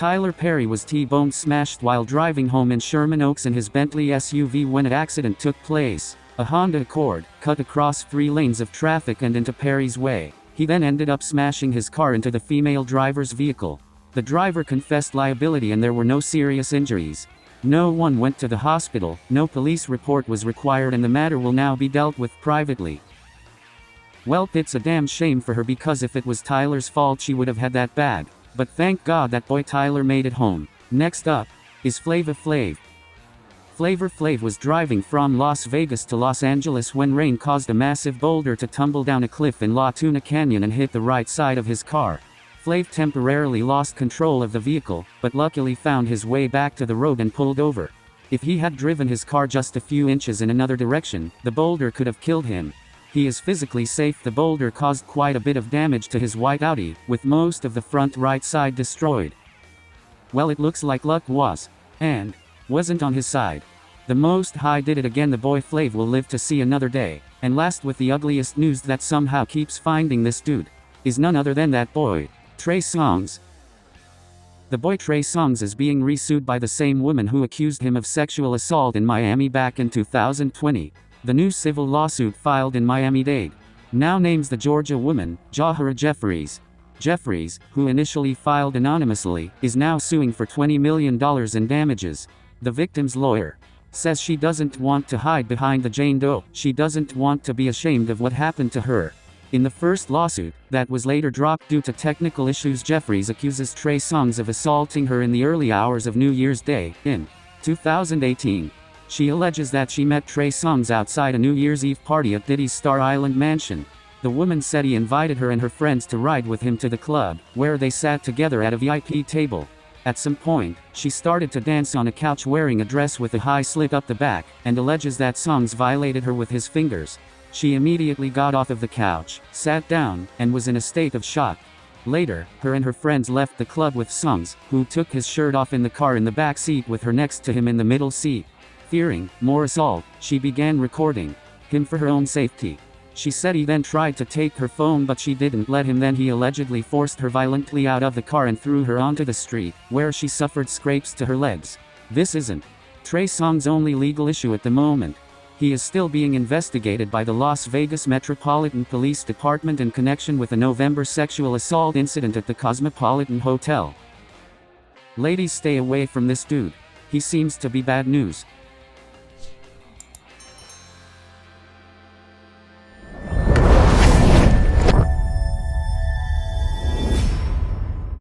Tyler Perry was T-boned smashed while driving home in Sherman Oaks in his Bentley SUV when an accident took place. A Honda Accord cut across 3 lanes of traffic and into Perry's way. He then ended up smashing his car into the female driver's vehicle. The driver confessed liability and there were no serious injuries. No one went to the hospital, no police report was required, and the matter will now be dealt with privately. Well, it's a damn shame for her, because if it was Tyler's fault she would have had that bag. But thank God that boy Tyler made it home. Next up is Flava Flav. Flava Flav was driving from Las Vegas to Los Angeles when rain caused a massive boulder to tumble down a cliff in La Tuna Canyon and hit the right side of his car. Flav temporarily lost control of the vehicle, but luckily found his way back to the road and pulled over. If he had driven his car just a few inches in another direction, the boulder could have killed him. He is physically safe. The boulder caused quite a bit of damage to his white Audi, with most of the front right side destroyed. Well, it looks like luck wasn't on his side. The Most High did it again. The boy Flav will live to see another day. And last, with the ugliest news that somehow keeps finding this dude, is none other than that boy, Trey Songz. The boy Trey Songz is being resued by the same woman who accused him of sexual assault in Miami back in 2020. The new civil lawsuit filed in Miami-Dade now names the Georgia woman, Jahara Jeffries. Jeffries, who initially filed anonymously, is now suing for $20 million in damages. The victim's lawyer says she doesn't want to hide behind the Jane Doe. She doesn't want to be ashamed of what happened to her. In the first lawsuit, that was later dropped due to technical issues, Jeffries accuses Trey Songz of assaulting her in the early hours of New Year's Day in 2018. She alleges that she met Trey Songz outside a New Year's Eve party at Diddy's Star Island mansion. The woman said he invited her and her friends to ride with him to the club, where they sat together at a VIP table. At some point, she started to dance on a couch wearing a dress with a high slit up the back, and alleges that Songz violated her with his fingers. She immediately got off of the couch, sat down, and was in a state of shock. Later, her and her friends left the club with Songz, who took his shirt off in the car in the back seat with her next to him in the middle seat. Fearing more assault, she began recording him for her own safety. She said he then tried to take her phone, but she didn't let him. Then he allegedly forced her violently out of the car and threw her onto the street, where she suffered scrapes to her legs. This isn't Trey Songz' only legal issue at the moment. He is still being investigated by the Las Vegas Metropolitan Police Department in connection with a November sexual assault incident at the Cosmopolitan Hotel. Ladies, stay away from this dude. He seems to be bad news.